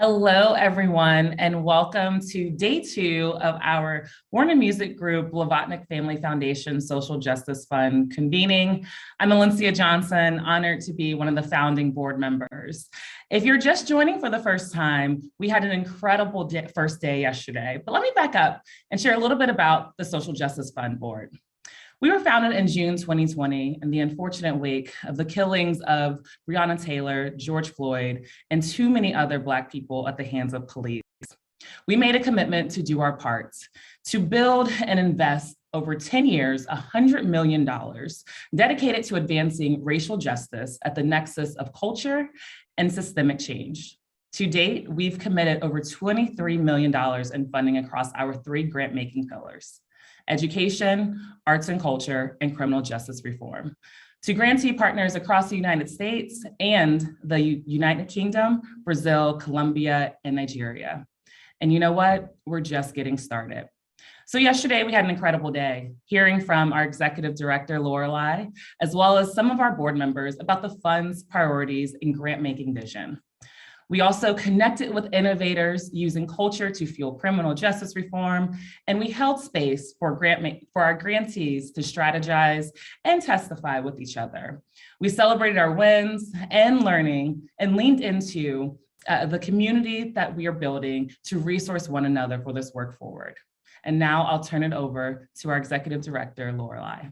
Hello, everyone, and welcome to day 2 of our Warner Music Group Blavatnik Family Foundation Social Justice Fund convening. I'm Alencia Johnson, honored to be one of the founding board members. If you're just joining for the first time, we had an incredible first day yesterday, but let me back up and share a little bit about the Social Justice Fund board. We were founded in June 2020 in the unfortunate wake of the killings of Breonna Taylor, George Floyd, and too many other Black people at the hands of police. We made a commitment to do our part, to build and invest over 10 years, $100 million dedicated to advancing racial justice at the nexus of culture and systemic change. To date, we've committed over $23 million in funding across our 3 grant-making pillars: education, arts and culture, and criminal justice reform, to grantee partners across the United States and the United Kingdom, Brazil, Colombia, and Nigeria. And you know what? We're just getting started. So yesterday we had an incredible day, hearing from our executive director, Lorelei, as well as some of our board members about the fund's priorities and grant-making vision. We also connected with innovators using culture to fuel criminal justice reform, and we held space for our grantees to strategize and testify with each other. We celebrated our wins and learning and leaned into the community that we are building to resource one another for this work forward. And now I'll turn it over to our executive director, Lorelei.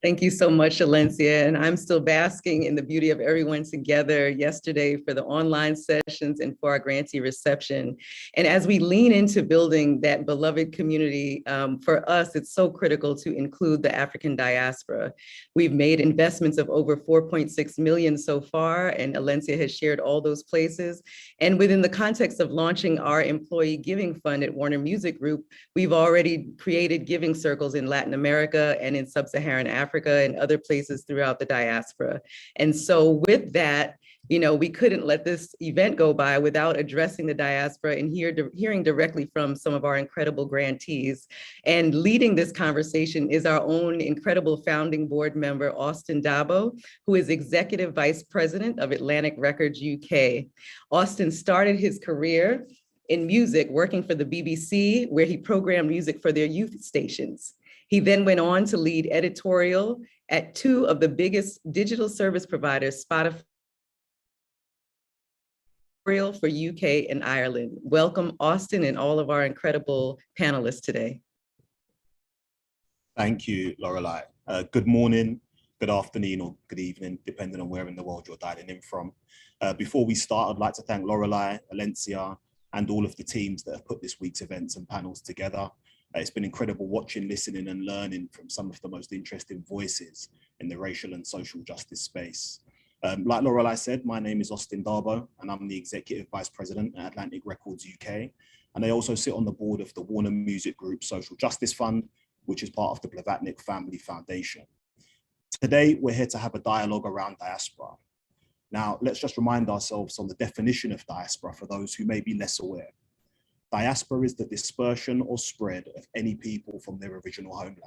Thank you so much, Alencia. And I'm still basking in the beauty of everyone together yesterday for the online sessions and for our grantee reception. And as we lean into building that beloved community, for us, it's so critical to include the African diaspora. We've made investments of over 4.6 million so far, and Alencia has shared all those places. And within the context of launching our employee giving fund at Warner Music Group, we've already created giving circles in Latin America and in Sub-Saharan Africa and other places throughout the diaspora. And so with that, we couldn't let this event go by without addressing the diaspora and hearing directly from some of our incredible grantees. And leading this conversation is our own incredible founding board member, Austin Dabo, who is Executive Vice President of Atlantic Records UK. Austin started his career in music working for the BBC, where he programmed music for their youth stations. He then went on to lead editorial at 2 of the biggest digital service providers, Spotify for UK and Ireland. Welcome, Austin, and all of our incredible panelists today. Thank you, Lorelei. Good morning, good afternoon, or good evening, depending on where in the world you're dialing in from. Before we start, I'd like to thank Lorelei, Alencia, and all of the teams that have put this week's events and panels together. It's been incredible watching, listening, and learning from some of the most interesting voices in the racial and social justice space. Like Lorelei said, my name is Austin Dabo, and I'm the Executive Vice President at Atlantic Records UK. And I also sit on the board of the Warner Music Group Social Justice Fund, which is part of the Blavatnik Family Foundation. Today, we're here to have a dialogue around diaspora. Now, let's just remind ourselves on the definition of diaspora for those who may be less aware. Diaspora is the dispersion or spread of any people from their original homeland.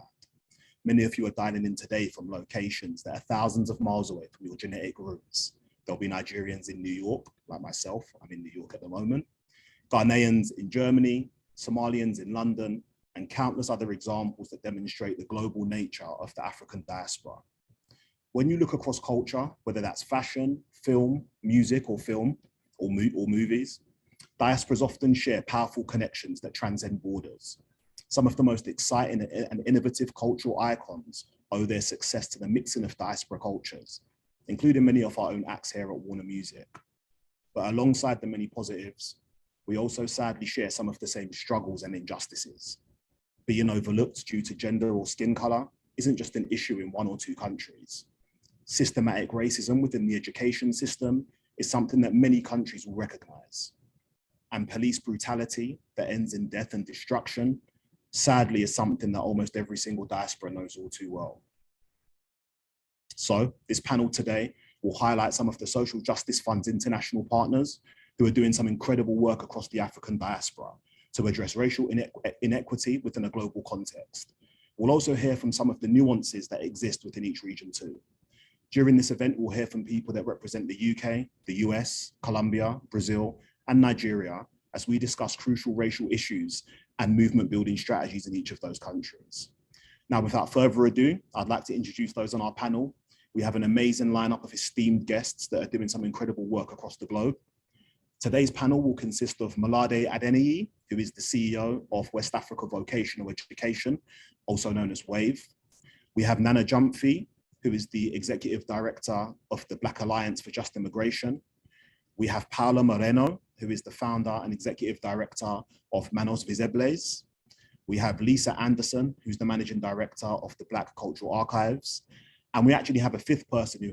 Many of you are dialing in today from locations that are thousands of miles away from your genetic roots. There'll be Nigerians in New York, like myself, I'm in New York at the moment, Ghanaians in Germany, Somalians in London, and countless other examples that demonstrate the global nature of the African diaspora. When you look across culture, whether that's fashion, film, music, or film, or movies, diasporas often share powerful connections that transcend borders. Some of the most exciting and innovative cultural icons owe their success to the mixing of diaspora cultures, including many of our own acts here at Warner Music. But alongside the many positives, we also sadly share some of the same struggles and injustices. Being overlooked due to gender or skin color isn't just an issue in 1 or 2 countries. Systematic racism within the education system is something that many countries will recognize. And police brutality that ends in death and destruction, sadly, is something that almost every single diaspora knows all too well. So this panel today will highlight some of the Social Justice Fund's international partners who are doing some incredible work across the African diaspora to address racial inequity within a global context. We'll also hear from some of the nuances that exist within each region too. During this event, we'll hear from people that represent the UK, the US, Colombia, Brazil, and Nigeria as we discuss crucial racial issues and movement building strategies in each of those countries. Now, without further ado, I'd like to introduce those on our panel. We have an amazing lineup of esteemed guests that are doing some incredible work across the globe. Today's panel will consist of Malade Adeniyi, who is the CEO of West Africa Vocational Education, also known as WAVE. We have Nana Gyamfi, who is the Executive Director of the Black Alliance for Just Immigration. We have Paula Moreno, who is the founder and Executive Director of Manos Visibles. We have Lisa Anderson, who's the Managing Director of the Black Cultural Archives. And we actually have a fifth person who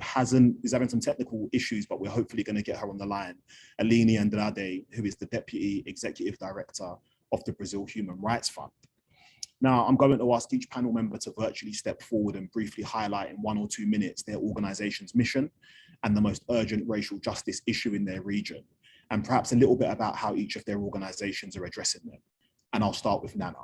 is having some technical issues, but we're hopefully going to get her on the line, Aline Andrade, who is the Deputy Executive Director of the Brazil Human Rights Fund. Now, I'm going to ask each panel member to virtually step forward and briefly highlight in 1 or 2 minutes their organization's mission and the most urgent racial justice issue in their region, and perhaps a little bit about how each of their organizations are addressing them. And I'll start with Nana.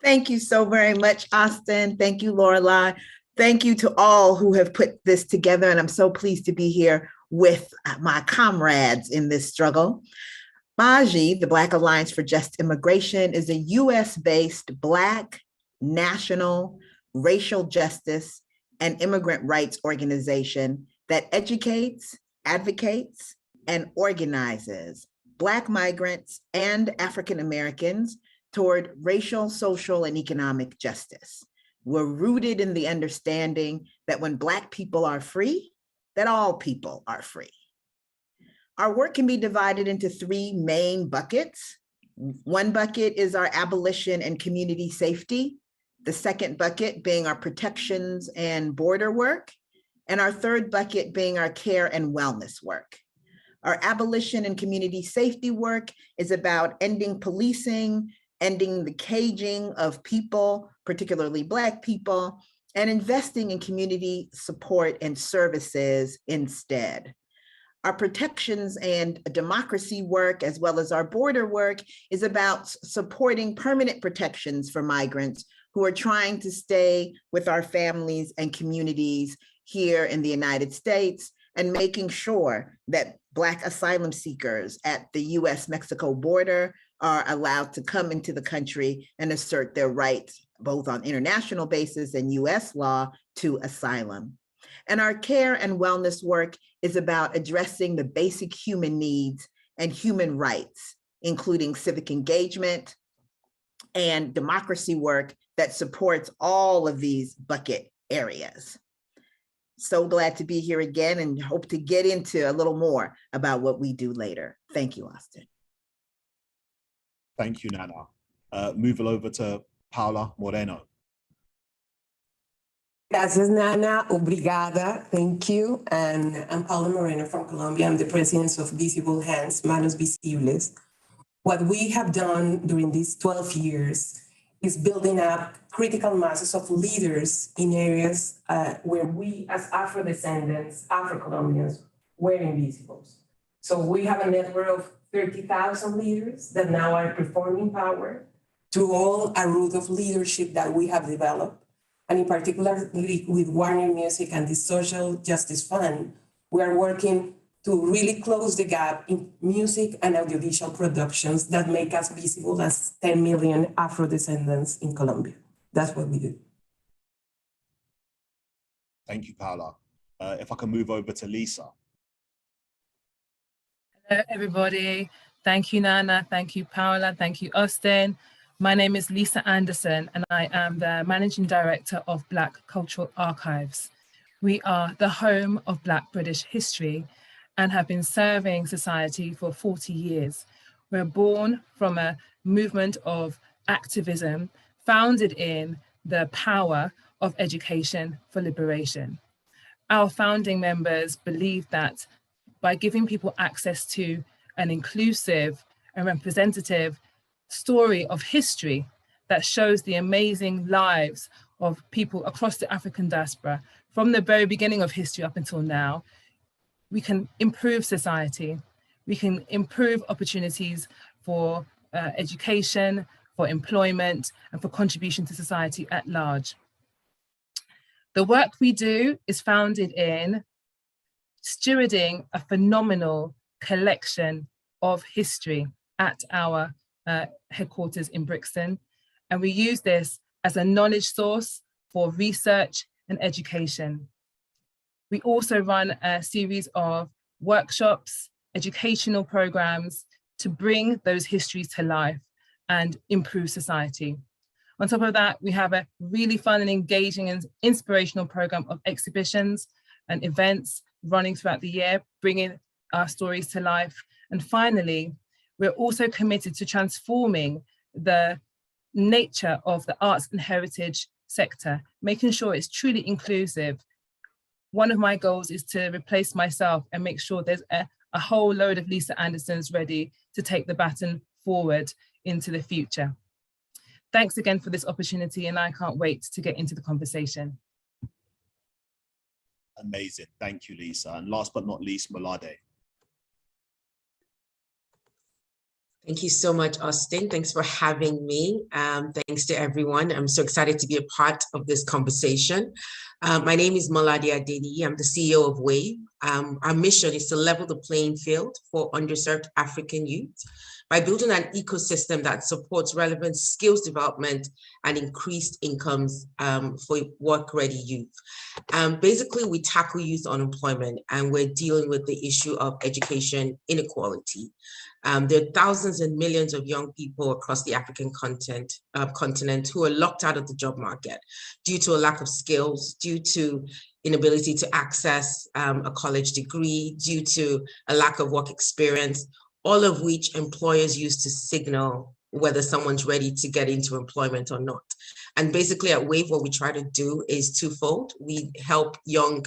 Thank you so very much, Austin. Thank you, Lorelai. Thank you to all who have put this together. And I'm so pleased to be here with my comrades in this struggle. BAJI, the Black Alliance for Just Immigration, is a US-based Black, national, racial justice, and immigrant rights organization that educates, advocates, and organizes Black migrants and African Americans toward racial, social, and economic justice. We're rooted in the understanding that when Black people are free, that all people are free. Our work can be divided into 3 main buckets. One bucket is our abolition and community safety, the second bucket being our protections and border work, and our third bucket being our care and wellness work. Our abolition and community safety work is about ending policing, ending the caging of people, particularly Black people, and investing in community support and services instead. Our protections and democracy work, as well as our border work, is about supporting permanent protections for migrants who are trying to stay with our families and communities here in the United States, and making sure that Black asylum seekers at the US-Mexico border are allowed to come into the country and assert their rights, both on international basis and US law, to asylum. And our care and wellness work is about addressing the basic human needs and human rights, including civic engagement and democracy work that supports all of these bucket areas. So glad to be here again and hope to get into a little more about what we do later. Thank you, Austin. Thank you, Nana. Move over to Paula Moreno. Gracias, Nana. Obrigada. Thank you. And I'm Paula Moreno from Colombia. I'm the president of Visible Hands, Manos Visibles. What we have done during these 12 years is building up critical masses of leaders in areas where we as Afro-descendants, Afro-Colombians, were invisible. So we have a network of 30,000 leaders that now are performing power through all a root of leadership that we have developed. And in particular with Warner Music and the Social Justice Fund, we are working to really close the gap in music and audiovisual productions that make us visible as 10 million Afro-descendants in Colombia. That's what we do. Thank you, Paula. If I can move over to Lisa. Hello, everybody. Thank you, Nana. Thank you, Paula. Thank you, Austin. My name is Lisa Anderson, and I am the Managing Director of Black Cultural Archives. We are the home of Black British history and have been serving society for 40 years. We're born from a movement of activism founded in the power of education for liberation. Our founding members believed that by giving people access to an inclusive and representative story of history that shows the amazing lives of people across the African diaspora, from the very beginning of history up until now, we can improve society, we can improve opportunities for education, for employment, and for contribution to society at large. The work we do is founded in stewarding a phenomenal collection of history at our headquarters in Brixton. And we use this as a knowledge source for research and education. We also run a series of workshops, educational programs to bring those histories to life and improve society. On top of that, we have a really fun and engaging and inspirational program of exhibitions and events running throughout the year, bringing our stories to life. And finally, we're also committed to transforming the nature of the arts and heritage sector, making sure it's truly inclusive. One of my goals is to replace myself and make sure there's a whole load of Lisa Andersons ready to take the baton forward into the future. Thanks again for this opportunity, and I can't wait to get into the conversation. Amazing. Thank you, Lisa. And last but not least, Malade. Thank you so much, Austin. Thanks for having me. Thanks to everyone. I'm so excited to be a part of this conversation. My name is Malade Adeniyi. I'm the CEO of WAVE. Our mission is to level the playing field for underserved African youth by building an ecosystem that supports relevant skills development and increased incomes for work-ready youth. Basically, we tackle youth unemployment, and we're dealing with the issue of education inequality. There are thousands and millions of young people across the African continent who are locked out of the job market due to a lack of skills, due to inability to access a college degree, due to a lack of work experience, all of which employers use to signal whether someone's ready to get into employment or not. And basically at WAVE, what we try to do is twofold. We help young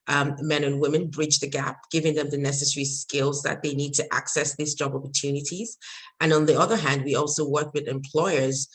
men and women bridge the gap, giving them the necessary skills that they need to access these job opportunities. And on the other hand, we also work with employers,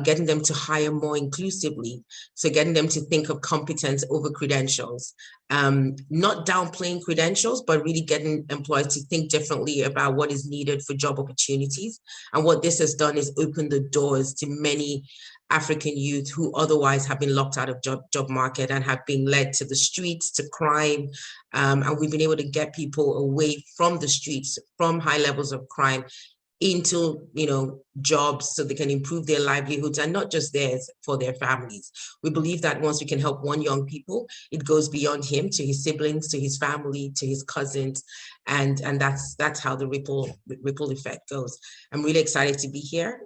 getting them to hire more inclusively. So getting them to think of competence over credentials, not downplaying credentials, but really getting employers to think differently about what is needed for job opportunities. And what this has done is open the doors to many African youth who otherwise have been locked out of job market and have been led to the streets, to crime. And we've been able to get people away from the streets, from high levels of crime, into jobs so they can improve their livelihoods, and not just theirs, for their families. We believe that once we can help one young people, it goes beyond him to his siblings, to his family, to his cousins, and that's how the ripple effect goes. I'm really excited to be here.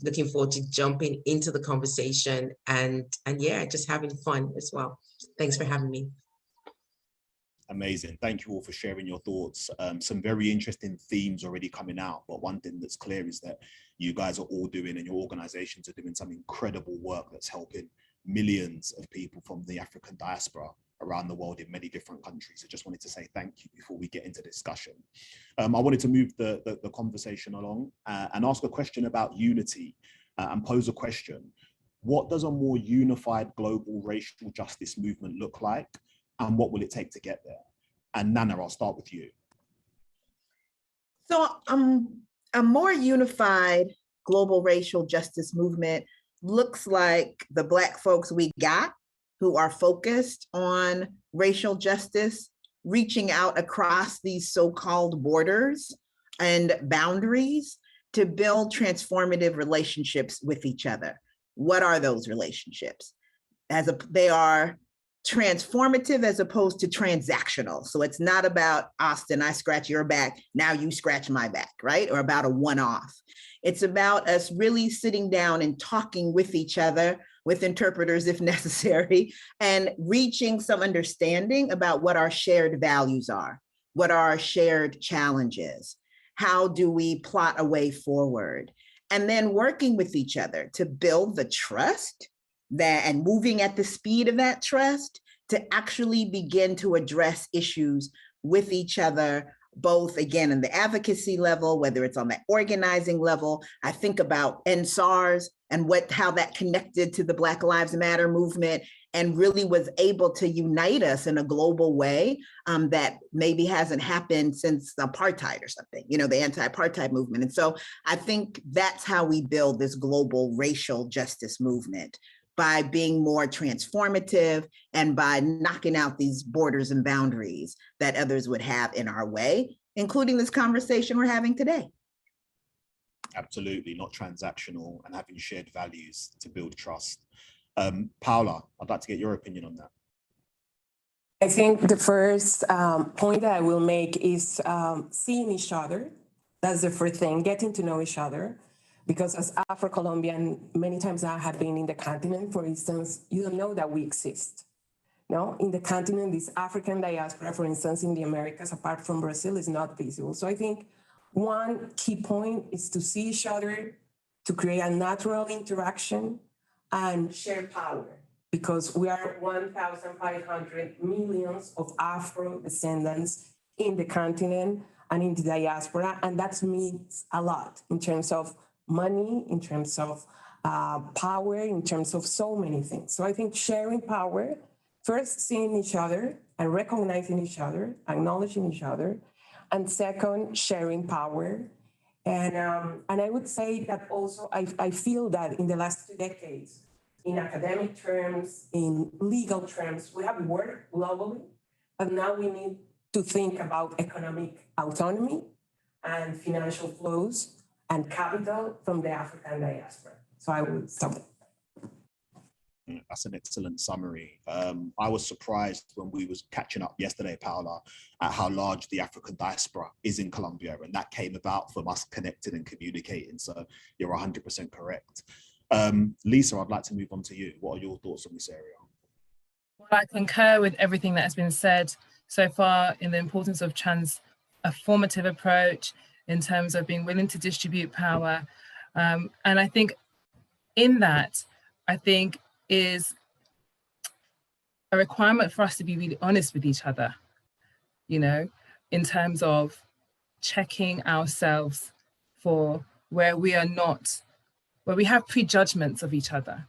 Looking forward to jumping into the conversation and yeah, just having fun as well. Thanks for having me. Amazing. Thank you all for sharing your thoughts. Some very interesting themes already coming out, but one thing that's clear is that you guys are all doing, and your organizations are doing, some incredible work that's helping millions of people from the African diaspora around the world in many different countries. I just wanted to say thank you before we get into discussion. I wanted to move the conversation along and ask a question about unity and pose a question. What does a more unified global racial justice movement look like? And what will it take to get there? And Nana, I'll start with you. So a more unified global racial justice movement looks like the Black folks we got who are focused on racial justice, reaching out across these so-called borders and boundaries to build transformative relationships with each other. What are those relationships? They are transformative as opposed to transactional. So it's not about, Austin, I scratch your back, now you scratch my back, right? Or about a one-off. It's about us really sitting down and talking with each other, with interpreters if necessary, and reaching some understanding about what our shared values are, what are our shared challenges, how do we plot a way forward, and then working with each other to build the trust and moving at the speed of that trust to actually begin to address issues with each other, both again in the advocacy level, whether it's on the organizing level. I think about NSARS and how that connected to the Black Lives Matter movement and really was able to unite us in a global way that maybe hasn't happened since apartheid or something, the anti-apartheid movement. And so I think that's how we build this global racial justice movement, by being more transformative and by knocking out these borders and boundaries that others would have in our way. including this conversation we're having today. Absolutely, not transactional, and having shared values to build trust. Paula, I'd like to get your opinion on that. I think the first point that I will make is seeing each other. That's the first thing, getting to know each other. Because as Afro-Colombian, many times I have been in the continent, for instance, you don't know that we exist. No, in the continent, this African diaspora, for instance, in the Americas, apart from Brazil, is not visible. So I think one key point is to see each other, to create a natural interaction and share power, because we are 1,500 millions of Afro descendants in the continent and in the diaspora, and that means a lot in terms of money, in terms of power, in terms of so many things. So I think sharing power, first seeing each other and recognizing each other, acknowledging each other, and second, sharing power. And I would say that also I feel that in the last 2 decades, in academic terms, in legal terms, we have worked globally, but now we need to think about economic autonomy and financial flows and capital from the African diaspora. So I would stop there. That's an excellent summary. I was surprised when we was catching up yesterday, Paula, at how large the African diaspora is in Colombia, and that came about from us connecting and communicating. So you're 100% correct. Lisa, I'd like to move on to you. What are your thoughts on this area? Well, I concur with everything that has been said so far in the importance of a formative approach in terms of being willing to distribute power. And I think in that, is a requirement for us to be really honest with each other, you know, in terms of checking ourselves for where we are not, where we have prejudgments of each other.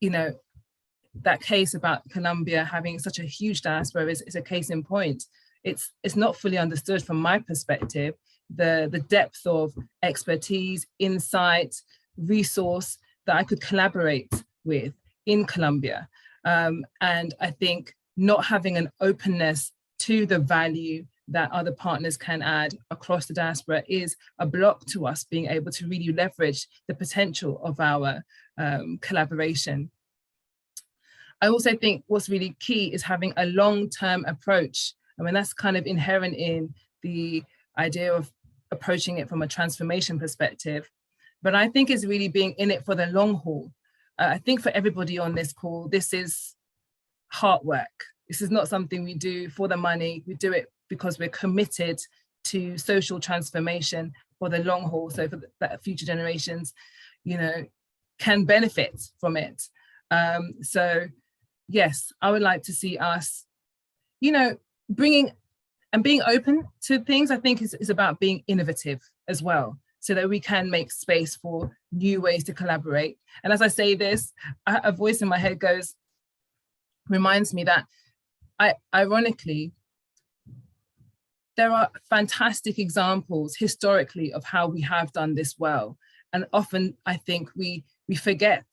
You know, that case about Colombia having such a huge diaspora is a case in point. It's not fully understood from my perspective, the depth of expertise, insight, resource that I could collaborate with in Colombia. And I think not having an openness to the value that other partners can add across the diaspora is a block to us being able to really leverage the potential of our collaboration. I also think what's really key is having a long-term approach. I mean, that's kind of inherent in the idea of approaching it from a transformation perspective. But I think it's really being in it for the long haul. I think for everybody on this call, this is hard work. This is not something we do for the money. We do it because we're committed to social transformation for the long haul. So for that future generations, you know, can benefit from it. So yes, I would like to see us, you know, bringing and being open to things. I think is about being innovative as well, so that we can make space for new ways to collaborate. And as I say this, a voice in my head reminds me that ironically, there are fantastic examples historically of how we have done this well. And often I think we forget.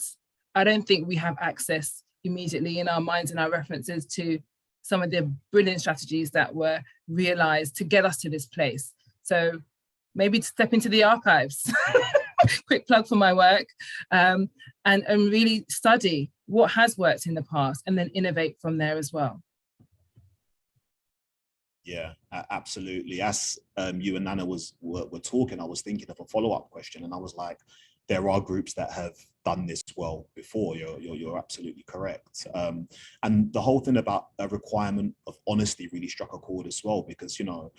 I don't think we have access immediately in our minds and our references to some of the brilliant strategies that were realized to get us to this place. So maybe to step into the archives, quick plug for my work, and really study what has worked in the past and then innovate from there as well. Yeah, absolutely. As you and Nana were talking, I was thinking of a follow-up question, and I was like, there are groups that have done this well before. You're absolutely correct. And the whole thing about a requirement of honesty really struck a chord as well, because, you know,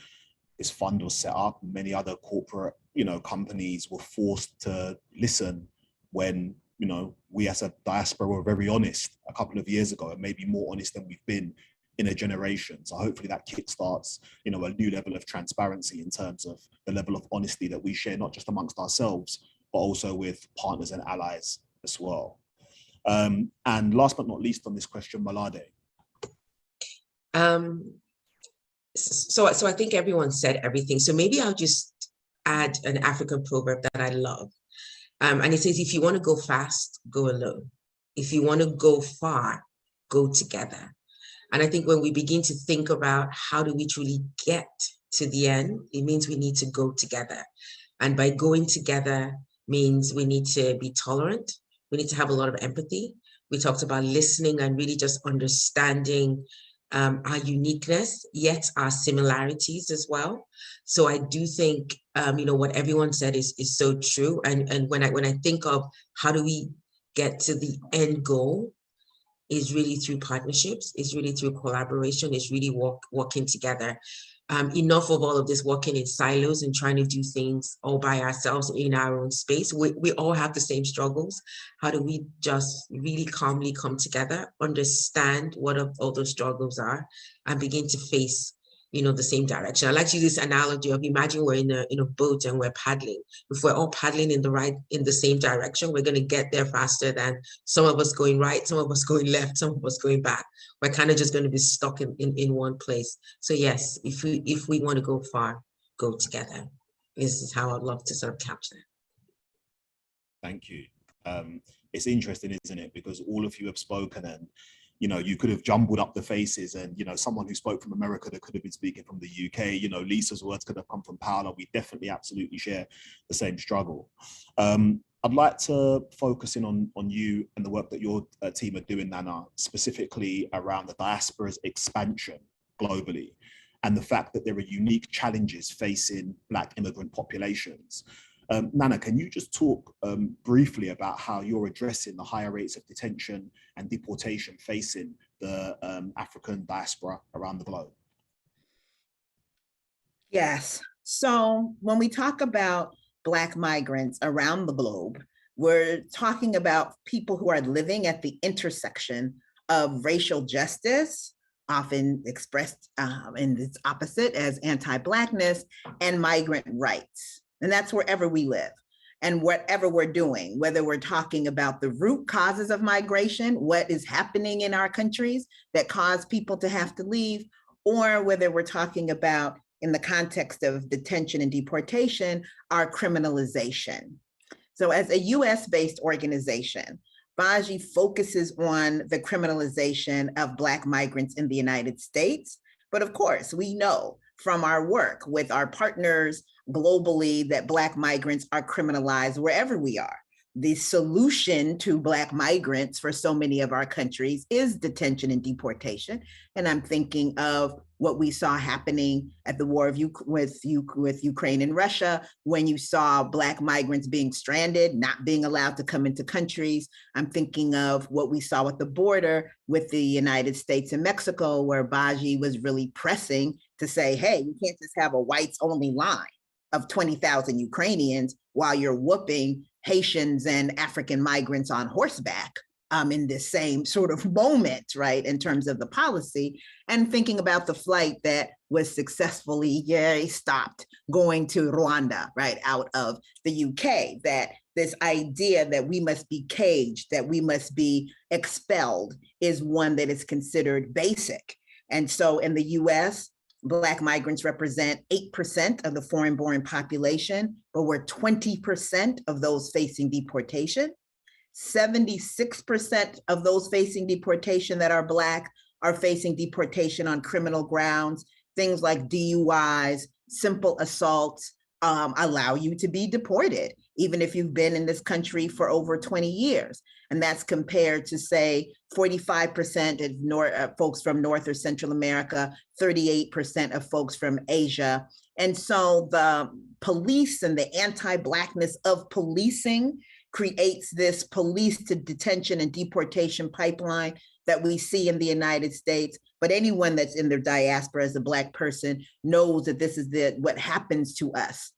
this fund was set up, many other corporate, you know, companies were forced to listen when, you know, we as a diaspora were very honest a couple of years ago, and maybe more honest than we've been in a generation. So hopefully that kickstarts, you know, a new level of transparency in terms of the level of honesty that we share, not just amongst ourselves, but also with partners and allies as well. And last but not least on this question, Malade. So I think everyone said everything. So maybe I'll just add an African proverb that I love. And it says, if you want to go fast, go alone. If you want to go far, go together. And I think when we begin to think about how do we truly get to the end, it means we need to go together. And by going together means we need to be tolerant. We need to have a lot of empathy. We talked about listening and really just understanding our uniqueness, yet our similarities as well. So I do think, what everyone said is so true. And when I think of how do we get to the end goal, is really through partnerships, is really through collaboration, is really working together. Enough of all of this working in silos and trying to do things all by ourselves in our own space. We all have the same struggles. How do we just really calmly come together, understand what all those struggles are, and begin to face, the same direction? I like to use this analogy of, imagine we're in a boat and we're paddling. If we're all paddling in the same direction, we're going to get there faster than some of us going right, some of us going left, some of us going back. We're kind of just going to be stuck in one place. So yes, if we want to go far, go together. This is how I'd love to sort of capture it. Thank you. It's interesting, isn't it? Because all of you have spoken, and you could have jumbled up the faces, and someone who spoke from America that could have been speaking from the UK. Lisa's words could have come from Paola. We definitely absolutely share the same struggle. I'd like to focus in on you and the work that your team are doing, Nana, specifically around the diaspora's expansion globally, and the fact that there are unique challenges facing Black immigrant populations. Nana, can you just talk briefly about how you're addressing the higher rates of detention and deportation facing the African diaspora around the globe? Yes. So when we talk about Black migrants around the globe, we're talking about people who are living at the intersection of racial justice, often expressed in its opposite as anti-Blackness, and migrant rights. And that's wherever we live and whatever we're doing, whether we're talking about the root causes of migration, what is happening in our countries that cause people to have to leave, or whether we're talking about, in the context of detention and deportation, our criminalization. So as a US-based organization, BAJI focuses on the criminalization of Black migrants in the United States. But of course, we know from our work with our partners globally that Black migrants are criminalized wherever we are. The solution to Black migrants for so many of our countries is detention and deportation. And I'm thinking of what we saw happening at the war with Ukraine and Russia, when you saw Black migrants being stranded, not being allowed to come into countries. I'm thinking of what we saw at the border with the United States and Mexico, where BAJI was really pressing to say, hey, you can't just have a whites only line of 20,000 Ukrainians while you're whooping Haitians and African migrants on horseback in this same sort of moment, right, in terms of the policy, and thinking about the flight that was successfully stopped going to Rwanda, right, out of the UK, that this idea that we must be caged, that we must be expelled is one that is considered basic. And so in the US, Black migrants represent 8% of the foreign-born population, but we're 20% of those facing deportation. 76% of those facing deportation that are Black are facing deportation on criminal grounds. Things like DUIs, simple assaults allow you to be deported, even if you've been in this country for over 20 years. And that's compared to, say, 45% of folks from North or Central America, 38% of folks from Asia. And so the police and the anti-Blackness of policing creates this police to detention and deportation pipeline that we see in the United States. But anyone that's in their diaspora as a Black person knows that this is what happens to us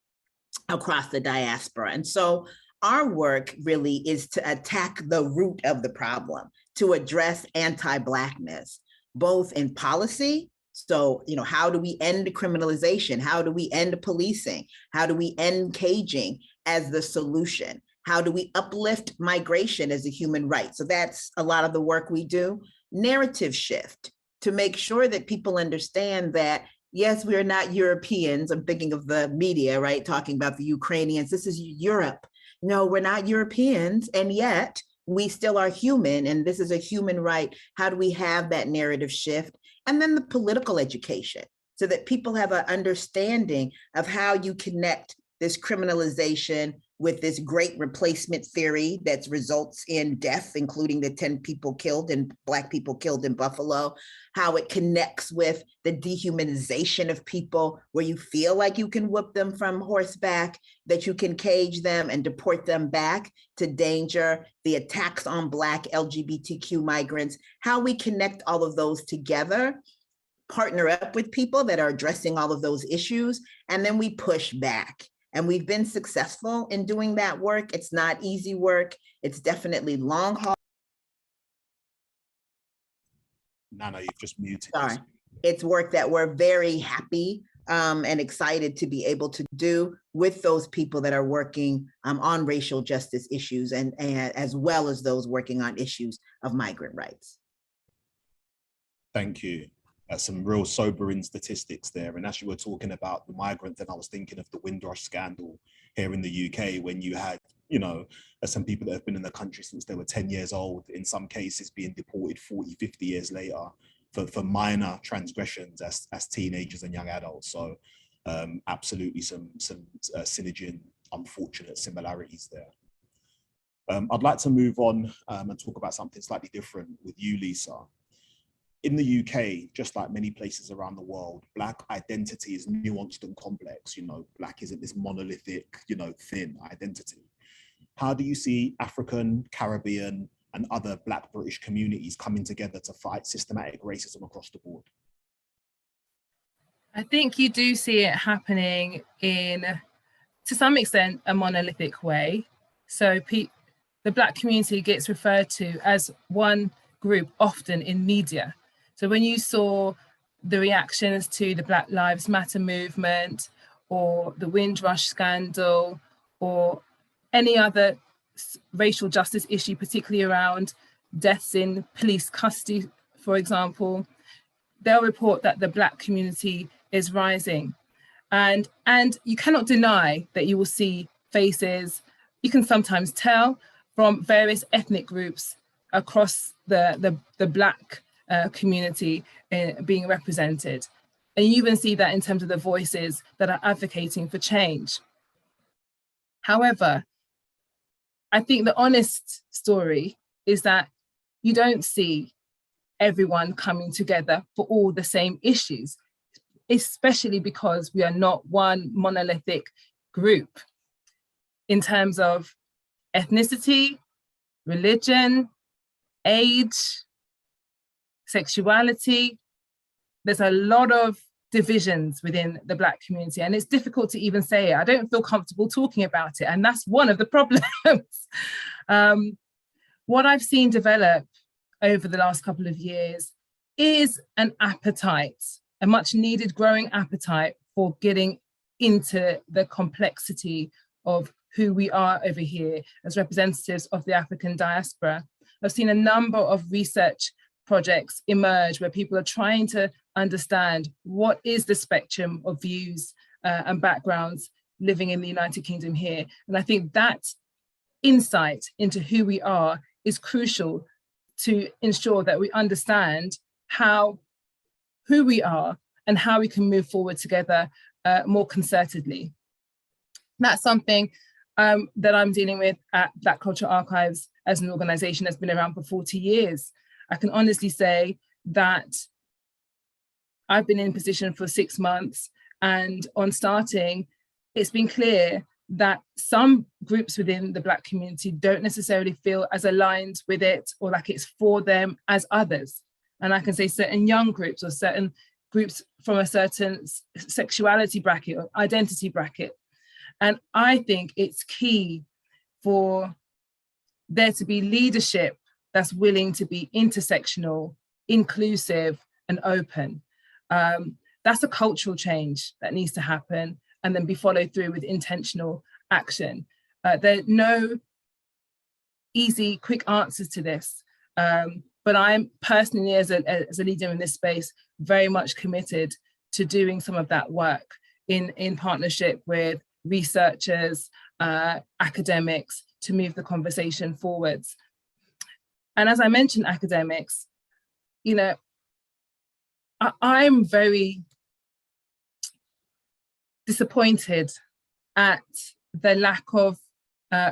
across the diaspora. And so our work really is to attack the root of the problem, to address anti-Blackness, both in policy. So, how do we end criminalization? How do we end policing? How do we end caging as the solution? How do we uplift migration as a human right? So that's a lot of the work we do. Narrative shift, to make sure that people understand that, yes, we are not Europeans. I'm thinking of the media, right? Talking about the Ukrainians. This is Europe. No, we're not Europeans. And yet we still are human and this is a human right. How do we have that narrative shift? And then the political education so that people have an understanding of how you connect this criminalization with this great replacement theory that results in death, including the 10 people killed and Black people killed in Buffalo, how it connects with the dehumanization of people where you feel like you can whoop them from horseback, that you can cage them and deport them back to danger, the attacks on Black LGBTQ migrants, how we connect all of those together, partner up with people that are addressing all of those issues, and then we push back. And we've been successful in doing that work. It's not easy work. It's definitely long haul. Nana, you've just muted. Sorry. It's work that we're very happy and excited to be able to do with those people that are working on racial justice issues and as well as those working on issues of migrant rights. Thank you. Some real sobering statistics there. And as you were talking about the migrants, and I was thinking of the Windrush scandal here in the UK, when you had, you know, some people that have been in the country since they were 10 years old, in some cases being deported 40, 50 years later for minor transgressions as teenagers and young adults. So absolutely some synergy and unfortunate similarities there. I'd like to move on and talk about something slightly different with you, Lisa. In the UK, just like many places around the world, Black identity is nuanced and complex. You know, Black isn't this monolithic, you know, thin identity. How do you see African, Caribbean, and other Black British communities coming together to fight systematic racism across the board? I think you do see it happening in, to some extent, a monolithic way. So the Black community gets referred to as one group often in media. So when you saw the reactions to the Black Lives Matter movement or the Windrush scandal or any other racial justice issue, particularly around deaths in police custody, for example, they'll report that the Black community is rising. And you cannot deny that you will see faces, you can sometimes tell, from various ethnic groups across the Black community being represented. And you even see that in terms of the voices that are advocating for change. However, I think the honest story is that you don't see everyone coming together for all the same issues, especially because we are not one monolithic group in terms of ethnicity, religion, age, sexuality. There's a lot of divisions within the Black community, and it's difficult to even say it. I don't feel comfortable talking about it, and that's one of the problems. What I've seen develop over the last couple of years is an appetite, a much needed growing appetite for getting into the complexity of who we are over here as representatives of the African diaspora. I've seen a number of research projects emerge where people are trying to understand what is the spectrum of views and backgrounds living in the United Kingdom here. And I think that insight into who we are is crucial to ensure that we understand who we are and how we can move forward together more concertedly. That's something that I'm dealing with at Black Cultural Archives as an organization that's been around for 40 years. I can honestly say that I've been in position for 6 months, and on starting, it's been clear that some groups within the Black community don't necessarily feel as aligned with it or like it's for them as others. And I can say certain young groups or certain groups from a certain sexuality bracket or identity bracket. And I think it's key for there to be leadership that's willing to be intersectional, inclusive, and open. That's a cultural change that needs to happen and then be followed through with intentional action. There are no easy, quick answers to this, but I'm personally, as a leader in this space, very much committed to doing some of that work in partnership with researchers, academics, to move the conversation forwards. And as I mentioned, academics, you know, I'm very disappointed at the lack of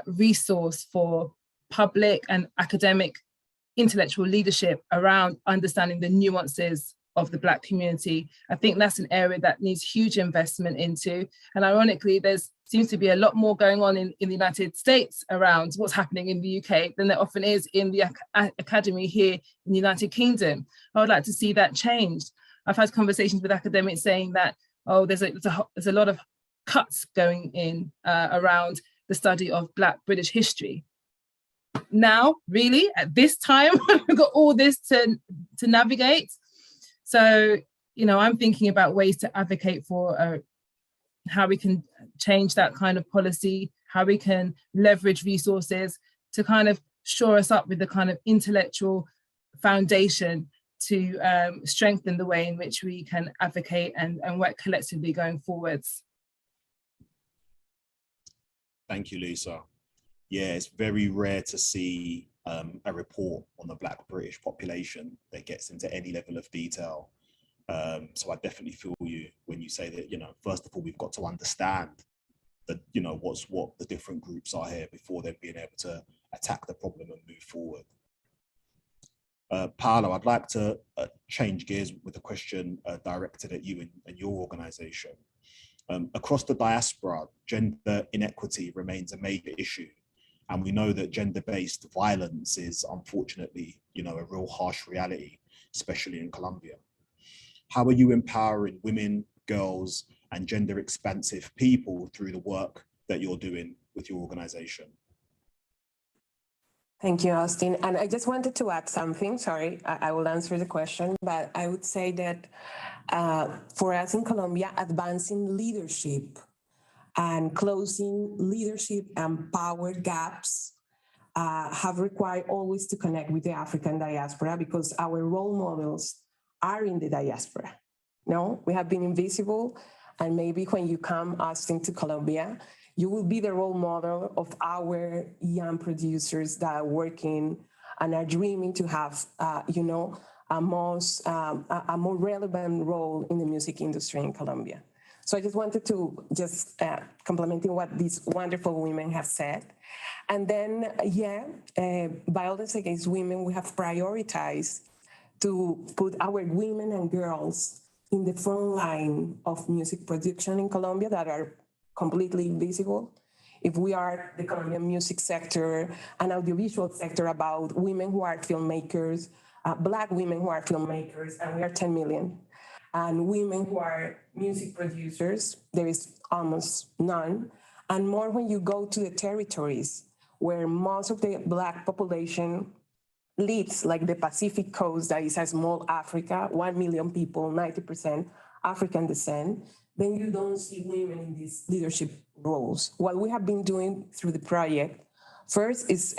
resource for public and academic intellectual leadership around understanding the nuances of the Black community. I think that's an area that needs huge investment into. And ironically, there's seems to be a lot more going on in the United States around what's happening in the UK than there often is in the academy here in the United Kingdom. I would like to see that changed. I've had conversations with academics saying that, oh, there's a lot of cuts going in around the study of Black British history. Now, really, at this time, we've got all this to navigate. So, you know, I'm thinking about ways to advocate for how we can change that kind of policy, how we can leverage resources to kind of shore us up with the kind of intellectual foundation to strengthen the way in which we can advocate and work collectively going forwards. Thank you, Lisa. Yeah, it's very rare to see a report on the Black British population that gets into any level of detail. So I definitely feel you when you say that, you know, first of all, we've got to understand that, you know, what the different groups are here before then being able to attack the problem and move forward. Paolo, I'd like to change gears with a question directed at you and your organization. Across the diaspora, gender inequity remains a major issue. And we know that gender-based violence is unfortunately, you know, a real harsh reality, especially in Colombia. How are you empowering women, girls, and gender expansive people through the work that you're doing with your organization? Thank you, Austin. And I just wanted to add something. Sorry, I will answer the question, but I would say that for us in Colombia, advancing leadership and closing leadership and power gaps have required always to connect with the African diaspora because our role models are in the diaspora. No, we have been invisible, and maybe when you come, Austin, to Colombia, you will be the role model of our young producers that are working and are dreaming to have, you know, a more relevant role in the music industry in Colombia. So I just wanted to complementing what these wonderful women have said. And then, violence against women, we have prioritized to put our women and girls in the front line of music production in Colombia that are completely invisible. If we are the Colombian music sector and audiovisual sector about women who are filmmakers, Black women who are filmmakers, and we are 10 million. And women who are music producers, there is almost none. And more when you go to the territories where most of the Black population lives, like the Pacific coast, that is a small Africa, 1 million people, 90% African descent, then you don't see women in these leadership roles. What we have been doing through the project, first is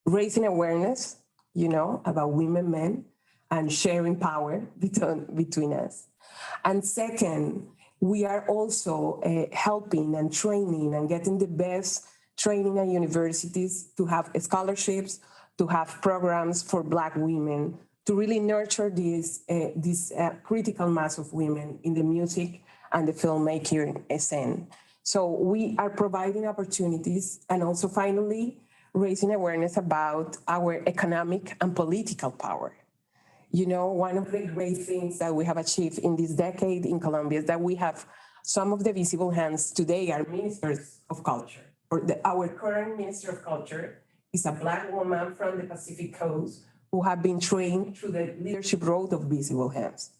raising awareness, you know, about women, men, and sharing power between us. And second, we are also helping and training and getting the best training at universities to have scholarships, to have programs for Black women, to really nurture this critical mass of women in the music and the filmmaking scene. So we are providing opportunities and also finally raising awareness about our economic and political power. You know, one of the great things that we have achieved in this decade in Colombia is that we have some of the visible hands today are ministers of culture. Our current Minister of Culture is a Black woman from the Pacific Coast who have been trained through the leadership road of visible hands.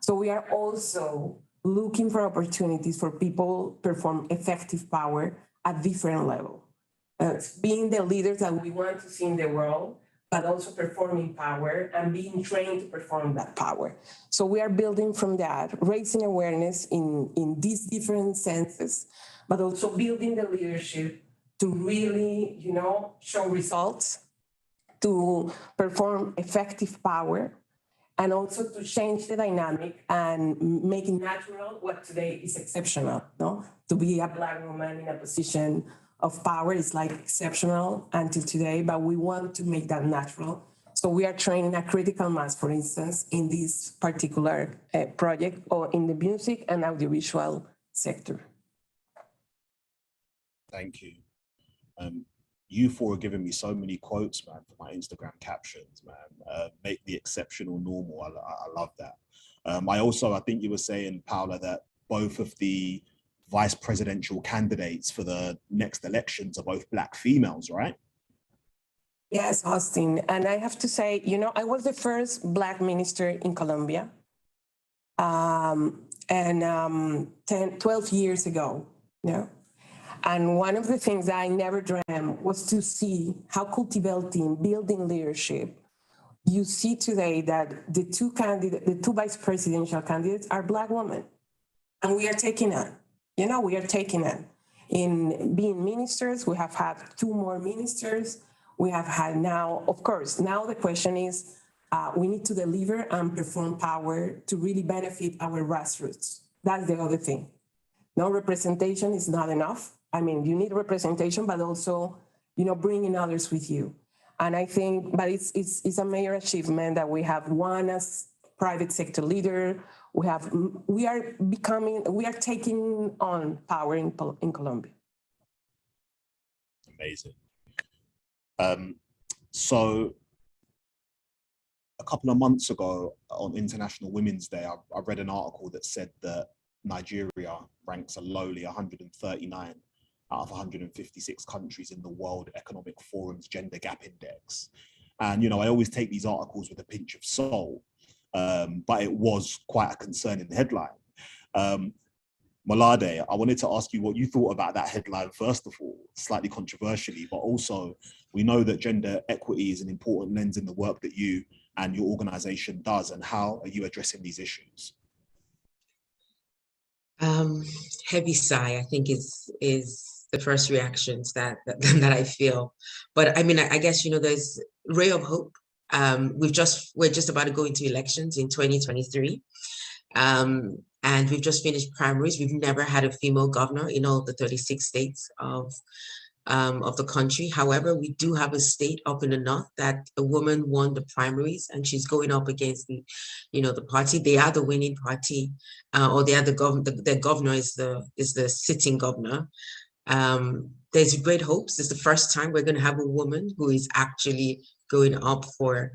So we are also looking for opportunities for people to perform effective power at different levels. Being the leaders that we want to see in the world, but also performing power and being trained to perform that power. So we are building from that, raising awareness in these different senses, but also building the leadership to really, you know, show results, to perform effective power, and also to change the dynamic and make it natural what today is exceptional, no? To be a Black woman in a position of power is like exceptional until today, but we want to make that natural So we are training a critical mass, for instance, in this particular project or in the music and audiovisual sector. Thank you. You four are giving me so many quotes, man, for my Instagram captions, man. Make the exceptional normal. I love that. I think you were saying, Paula, that both of the vice presidential candidates for the next elections are both Black females, right? Yes, Austin. And I have to say, you know, I was the first Black minister in Colombia 12 years ago, you know. And one of the things that I never dreamt was to see how cultivating, building leadership. You see today that the two vice presidential candidates are Black women. And we are taking it. You know, we are taking it. In being ministers, we have had 2 more ministers. We have had now, of course, now the question is, we need to deliver and perform power to really benefit our grassroots. That's the other thing. No representation is not enough. I mean, you need representation, but also, you know, bringing others with you. And I think, but it's a major achievement that we have one as private sector leader. We are taking on power in Colombia. Amazing. So a couple of months ago on International Women's Day, I read an article that said that Nigeria ranks a lowly 139 out of 156 countries in the World Economic Forum's Gender Gap Index. And, you know, I always take these articles with a pinch of salt, but it was quite a concerning headline. Malade, I wanted to ask you what you thought about that headline, first of all, slightly controversially, but also we know that gender equity is an important lens in the work that you and your organization does, and how are you addressing these issues? Heavy sigh, I think is the first reactions that I feel. But I mean, I guess, you know, there's a ray of hope. We're just about to go into elections in 2023. And we've just finished primaries. We've never had a female governor in all the 36 states of the country. However, we do have a state up in the north that a woman won the primaries, and she's going up against the party. They are the winning party, or they are the governor is the sitting governor. There's great hopes. It's the first time we're going to have a woman who is actually going up for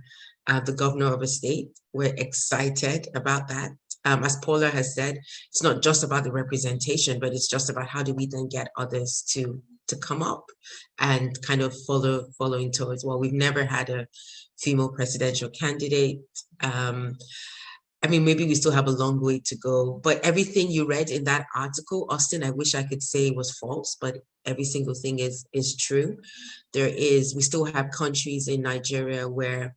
the governor of a state. We're excited about that. As Paula has said, it's not just about the representation, but it's just about how do we then get others to come up and kind of following towards, well, we've never had a female presidential candidate. I mean, maybe we still have a long way to go, but everything you read in that article, Austin, I wish I could say was false, but every single thing is true. We still have countries in Nigeria where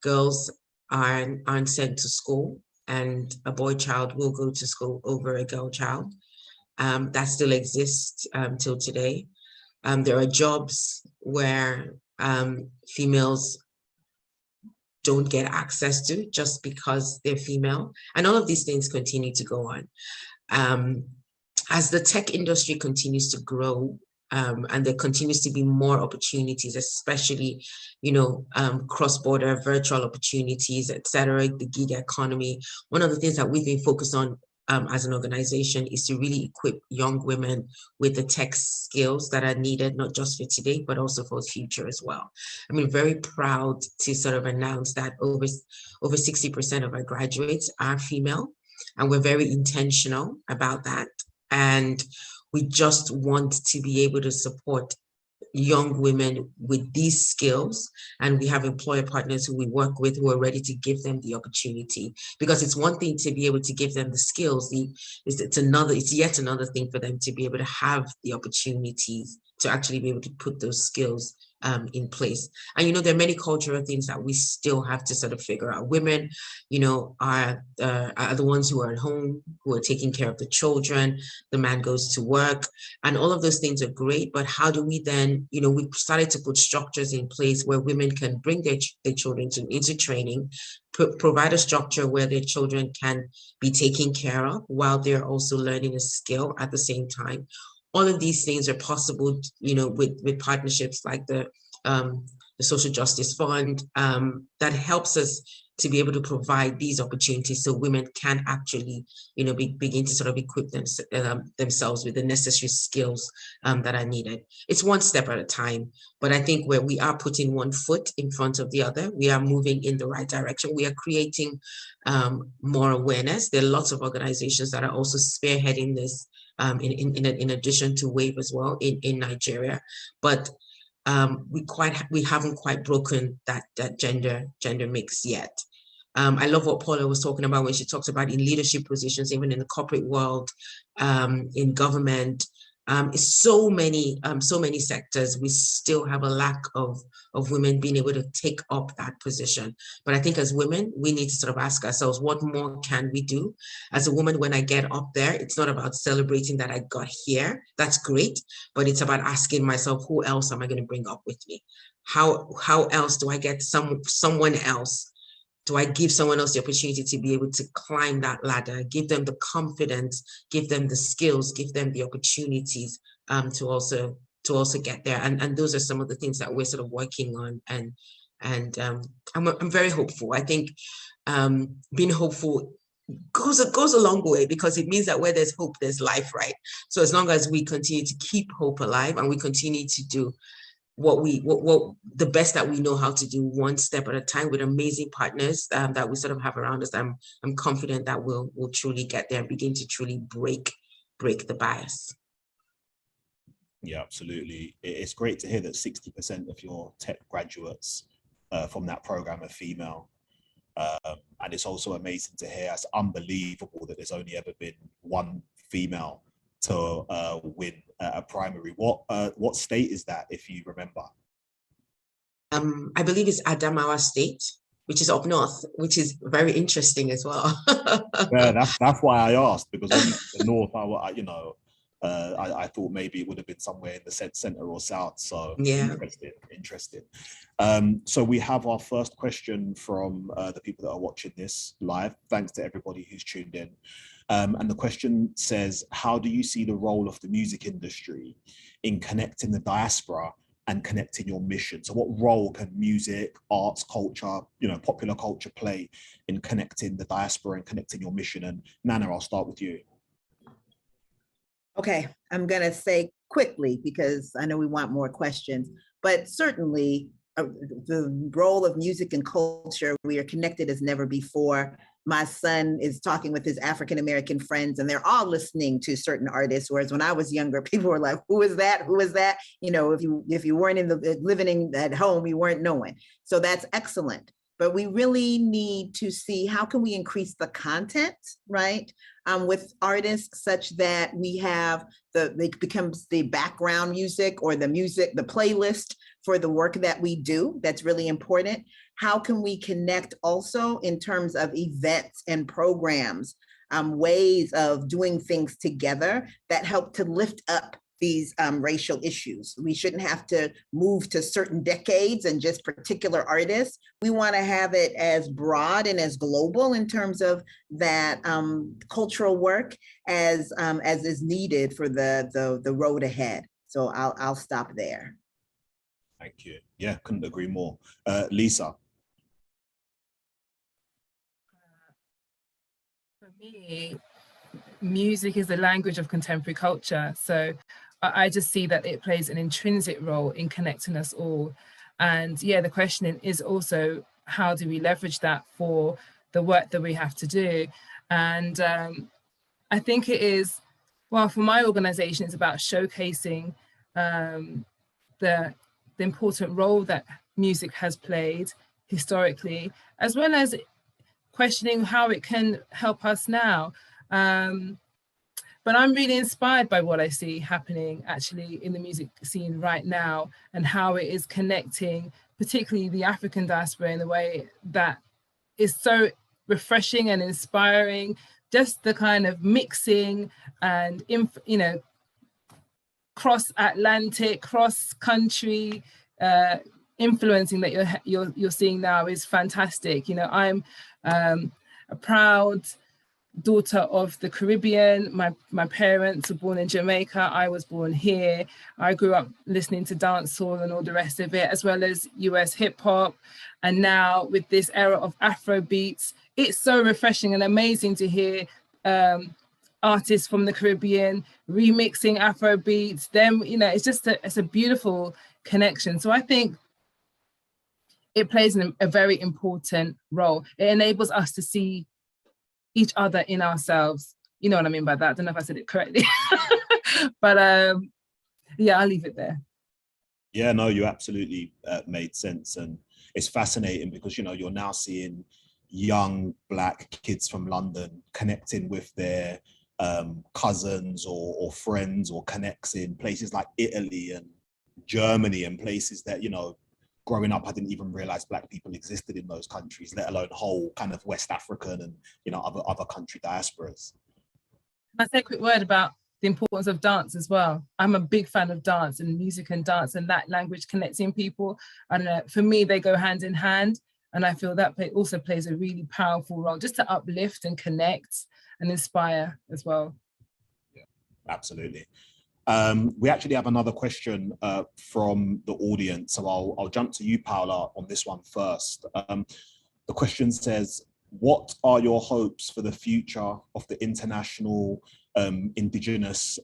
girls aren't sent to school, and a boy child will go to school over a girl child. That still exists till today. There are jobs where females don't get access to just because they're female. And all of these things continue to go on. As the tech industry continues to grow, and there continues to be more opportunities, especially, cross-border virtual opportunities, et cetera, the gig economy. One of the things that we've been focused on as an organization is to really equip young women with the tech skills that are needed, not just for today, but also for the future as well. I mean, very proud to sort of announce that over 60% of our graduates are female, and we're very intentional about that. And we just want to be able to support young women with these skills, and we have employer partners who we work with who are ready to give them the opportunity, because it's one thing to be able to give them the skills, it's yet another thing for them to be able to have the opportunities to actually be able to put those skills in place. And there are many cultural things that we still have to sort of figure out. Women, are the ones who are at home, who are taking care of the children. The man goes to work, and all of those things are great. But how do we then, we started to put structures in place where women can bring their children into training, provide a structure where their children can be taken care of while they're also learning a skill at the same time. All of these things are possible, with partnerships like the the Social Justice Fund, that helps us to be able to provide these opportunities so women can actually, begin to sort of equip themselves with the necessary skills that are needed. It's one step at a time, but I think where we are putting one foot in front of the other, we are moving in the right direction. We are creating more awareness. There are lots of organizations that are also spearheading this in addition to WAVE as well in Nigeria, but we haven't quite broken that gender mix yet. I love what Paula was talking about when she talks about in leadership positions, even in the corporate world, in government, so many sectors. We still have a lack of women being able to take up that position. But I think as women, we need to sort of ask ourselves, what more can we do? As a woman, when I get up there, it's not about celebrating that I got here. That's great, but it's about asking myself, who else am I going to bring up with me? How else do I get someone else? Do I give someone else the opportunity to be able to climb that ladder, give them the confidence, give them the skills, give them the opportunities to also get there? And those are some of the things that we're sort of working on. And I'm very hopeful. I think being hopeful goes a long way, because it means that where there's hope, there's life, right? So as long as we continue to keep hope alive and we continue to do what the best that we know how to do, one step at a time, with amazing partners that we sort of have around us, I'm confident that we'll truly get there and begin to truly break the bias. Yeah, absolutely. It's great to hear that 60% of your tech graduates from that program are female. And it's also amazing to hear, it's unbelievable that there's only ever been one female to win a primary. What state is that, if you remember? I believe it's Adamawa State, which is up north, which is very interesting as well. Yeah, that's why I asked, because obviously the north, I thought maybe it would have been somewhere in the center or south. So yeah, interesting. So we have our first question from the people that are watching this live. Thanks to everybody who's tuned in. And the question says, how do you see the role of the music industry in connecting the diaspora and connecting your mission? So what role can music, arts, culture, popular culture play in connecting the diaspora and connecting your mission? And Nana, I'll start with you. Okay, I'm gonna say quickly, because I know we want more questions, but certainly the role of music and culture, we are connected as never before. My son is talking with his African-American friends and they're all listening to certain artists. Whereas when I was younger, people were like, who is that? Who is that? If you weren't living at home, you weren't knowing. So that's excellent. But we really need to see how can we increase the content, right? With artists, such that we have it becomes the background music or the playlist for the work that we do. That's really important. How can we connect also in terms of events and programs, ways of doing things together that help to lift up these racial issues? We shouldn't have to move to certain decades and just particular artists. We want to have it as broad and as global in terms of that cultural work as is needed for the road ahead. So I'll stop there. Thank you. Yeah, couldn't agree more. Lisa. For me, music is the language of contemporary culture. So I just see that it plays an intrinsic role in connecting us all. And yeah, the question is also, how do we leverage that for the work that we have to do? And I think it is, well, for my organization, it's about showcasing the important role that music has played historically, as well as questioning how it can help us now. But I'm really inspired by what I see happening actually in the music scene right now, and how it is connecting, particularly the African diaspora, in a way that is so refreshing and inspiring. Just the kind of mixing and, cross-Atlantic, cross-country influencing that you're seeing now is fantastic. I'm a proud daughter of the Caribbean. My parents were born in Jamaica. I was born here. I grew up listening to dancehall and all the rest of it, as well as US hip hop. And now with this era of Afro beats, it's so refreshing and amazing to hear artists from the Caribbean remixing Afro beats. Them, you know, it's just it's a beautiful connection. So I think it plays a very important role. It enables us to see each other in ourselves. You know what I mean by that? I don't know if I said it correctly. But yeah, I'll leave it there. Yeah, no, you absolutely made sense. And it's fascinating because, you know, you're now seeing young Black kids from London connecting with their cousins or friends or connects in places like Italy and Germany and places that, you know, growing up, I didn't even realize Black people existed in those countries, let alone whole kind of West African and, you know, other country diasporas. Can I say a quick word about the importance of dance as well? I'm a big fan of dance and music and dance, and that language connecting people. I don't know, for me, they go hand in hand. And I feel that also plays a really powerful role just to uplift and connect and inspire as well. Yeah, absolutely. We actually have another question from the audience, so I'll jump to you, Paula, on this one first. The question says, what are your hopes for the future of the international indigenous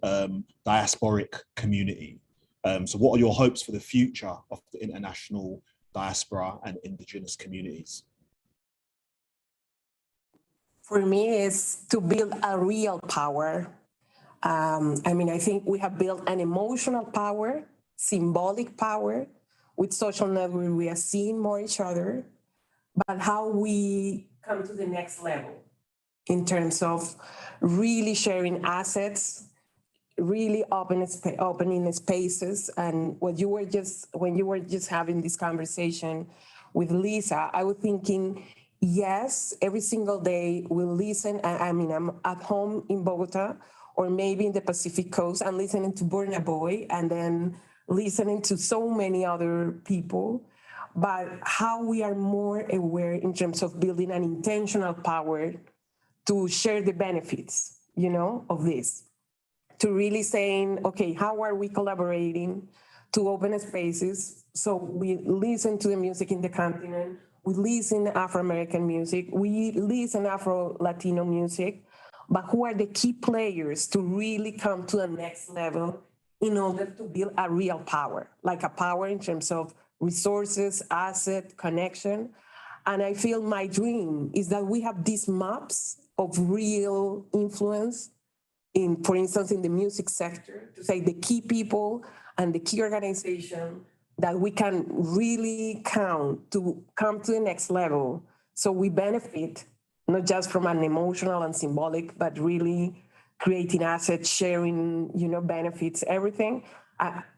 diasporic community? So what are your hopes for the future of the international diaspora and indigenous communities? For me, is to build a real power. I mean, I think we have built an emotional power, symbolic power. With social network, we are seeing more each other, but how we come to the next level in terms of really sharing assets, really opening spaces. And when you were just having this conversation with Lisa, I was thinking, yes, every single day we'll listen. I mean, I'm at home in Bogota, or maybe in the Pacific Coast, and listening to Burna Boy, and then listening to so many other people. But how we are more aware in terms of building an intentional power to share the benefits, you know, of this. To really saying, okay, how are we collaborating to open spaces? So we listen to the music in the continent, we listen to Afro-American music, we listen to Afro-Latino music, but who are the key players to really come to the next level in order to build a real power, like a power in terms of resources, asset, connection. And I feel my dream is that we have these maps of real influence in, for instance, in the music sector, to say the key people and the key organization that we can really count to come to the next level. So we benefit not just from an emotional and symbolic, but really creating assets, sharing, you know, benefits, everything,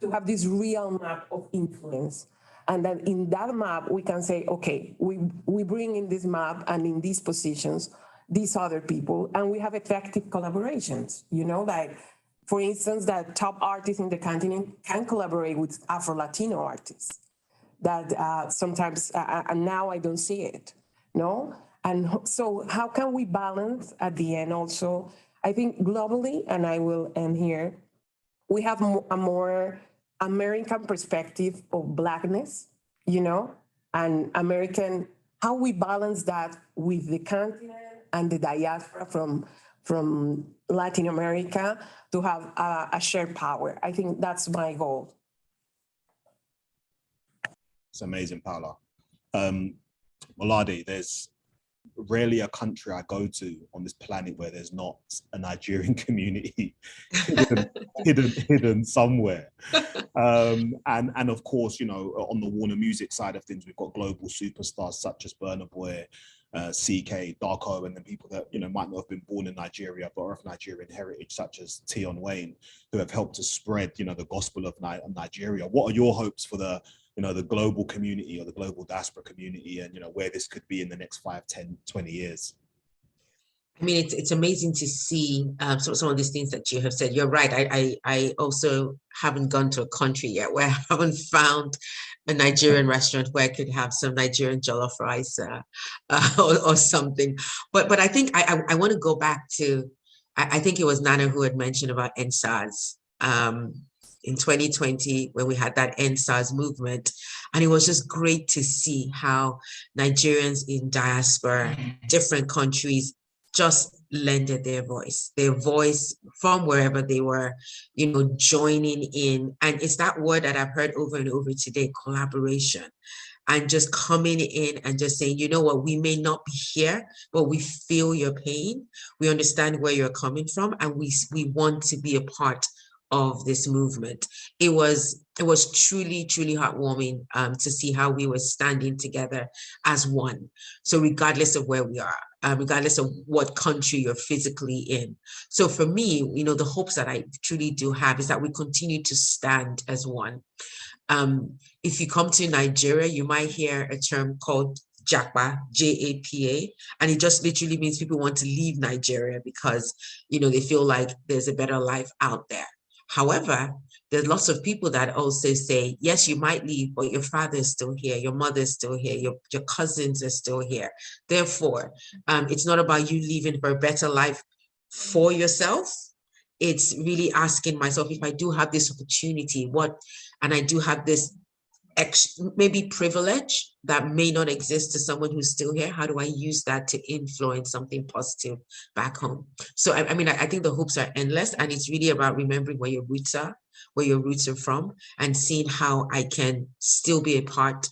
to have this real map of influence. And then in that map, we can say, okay, we bring in this map and in these positions, these other people, and we have effective collaborations, you know, like, for instance, that top artists in the continent can collaborate with Afro-Latino artists that sometimes, and now I don't see it, no? And so how can we balance at the end also? I think globally, and I will end here, we have a more American perspective of Blackness, you know, and American, how we balance that with the continent and the diaspora from Latin America to have a shared power. I think that's my goal. It's amazing, Paula. Molade, there's rarely a country I go to on this planet where there's not a Nigerian community hidden somewhere. And of course, you know, on the Warner Music side of things, we've got global superstars such as Burna Boy, CK, Darko, and then people that, you know, might not have been born in Nigeria but are of Nigerian heritage, such as Tion Wayne, who have helped to spread, you know, the gospel of Nigeria. What are your hopes for the, you know, the global community or the global diaspora community, and, you know, where this could be in the next 5, 10, 20 years? I mean, it's amazing to see some of these things that you have said. You're right. I also haven't gone to a country yet where I haven't found a Nigerian restaurant where I could have some Nigerian jollof rice or something. But I think I want to go back to, I think it was Nana who had mentioned about NSAS in 2020 when we had that NSAS movement. And it was just great to see how Nigerians in diaspora, different countries, just lended their voice from wherever they were, joining in. And it's that word that I've heard over and over today, collaboration, and just coming in and just saying, you know what, we may not be here, but we feel your pain. We understand where you're coming from, and we want to be a part of this movement. It was truly, truly heartwarming to see how we were standing together as one. So regardless of where we are, regardless of what country you're physically in. So for me, the hopes that I truly do have is that we continue to stand as one. If you come to Nigeria, you might hear a term called JAPA, J-A-P-A, and it just literally means people want to leave Nigeria because, they feel like there's a better life out there. However, there's lots of people that also say, yes, you might leave, but your father is still here, your mother is still here, your cousins are still here. Therefore, it's not about you leaving for a better life for yourself. It's really asking myself, if I do have this opportunity, and I do have this maybe privilege that may not exist to someone who's still here, how do I use that to influence something positive back home? So I mean, I think the hopes are endless, and it's really about remembering where your roots are from, and seeing how I can still be a part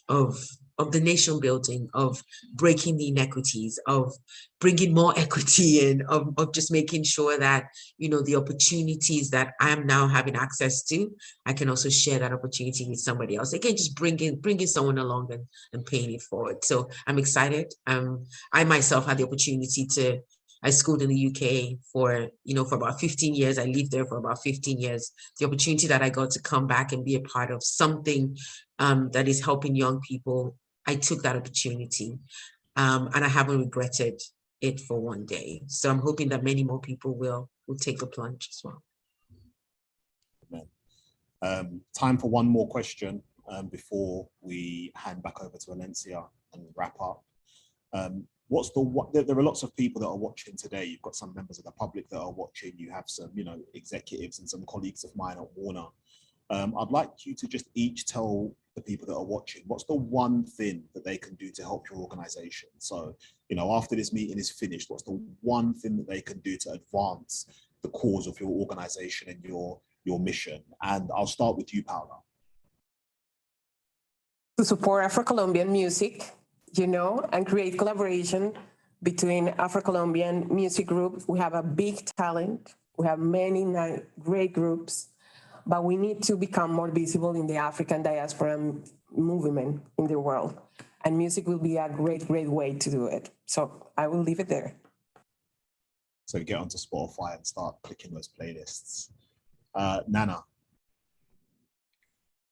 of the nation building, of breaking the inequities, of bringing more equity in, of just making sure that, the opportunities that I am now having access to, I can also share that opportunity with somebody else. Again, just bringing someone along and paying it forward. So I'm excited. I myself had the opportunity I schooled in the UK for about 15 years. I lived there for about 15 years. The opportunity that I got to come back and be a part of something that is helping young people, I took that opportunity, and I haven't regretted it for one day. So I'm hoping that many more people will take the plunge as well. Time for one more question before we hand back over to Valencia and wrap up. There are lots of people that are watching today. You've got some members of the public that are watching. You have some, executives and some colleagues of mine at Warner. I'd like you to just each tell the people that are watching, what's the one thing that they can do to help your organization? So, after this meeting is finished, what's the one thing that they can do to advance the cause of your organization and your mission? And I'll start with you, Paula. To support Afro-Colombian music, and create collaboration between Afro-Colombian music groups. We have a big talent. We have many great groups, but we need to become more visible in the African diaspora movement in the world. And music will be a great, great way to do it. So I will leave it there. So get onto Spotify and start clicking those playlists. Nana.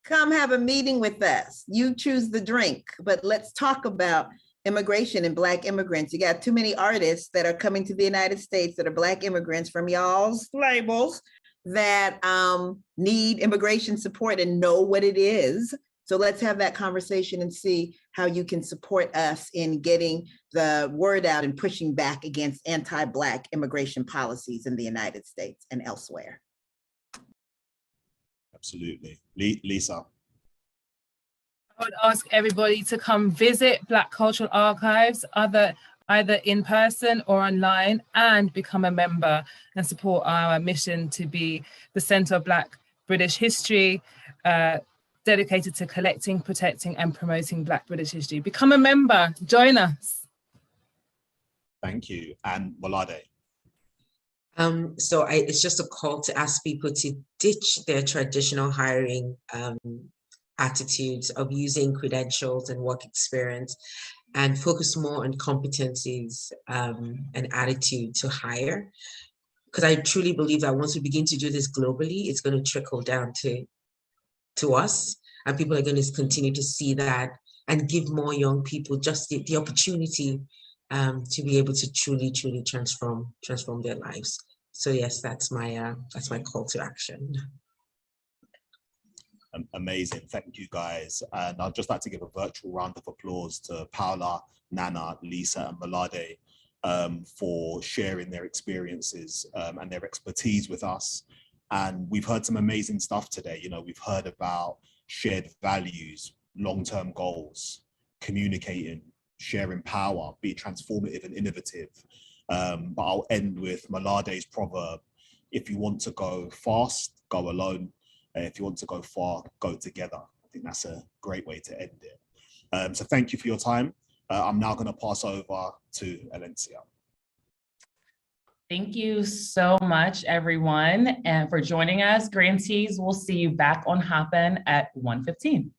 Come have a meeting with us. You choose the drink, but let's talk about immigration and Black immigrants. You got too many artists that are coming to the United States that are Black immigrants from y'all's labels that need immigration support and know what it is. So let's have that conversation and see how you can support us in getting the word out and pushing back against anti-Black immigration policies in the United States and elsewhere. Absolutely. Lisa. I would ask everybody to come visit Black Cultural Archives, either in person or online, and become a member and support our mission to be the Centre of Black British History, dedicated to collecting, protecting, and promoting Black British history. Become a member, join us. Thank you. And Molade. So it's just a call to ask people to ditch their traditional hiring attitudes of using credentials and work experience and focus more on competencies and attitude to hire. Because I truly believe that once we begin to do this globally, it's going to trickle down to us, and people are going to continue to see that and give more young people just the opportunity to be able to truly transform their lives. So yes, that's my call to action. Amazing, thank you guys. And I'd just like to give a virtual round of applause to Paola, Nana, Lisa, and Malade for sharing their experiences and their expertise with us. And we've heard some amazing stuff today. You know, we've heard about shared values, long-term goals, communicating, sharing power, be transformative and innovative. But I'll end with Malade's proverb: if you want to go fast, go alone. If you want to go far, go together. I think that's a great way to end it. So thank you for your time. I'm now going to pass over to Alencia. Thank you so much, everyone, and for joining us. Grantees, we'll see you back on Hopin at 1:15.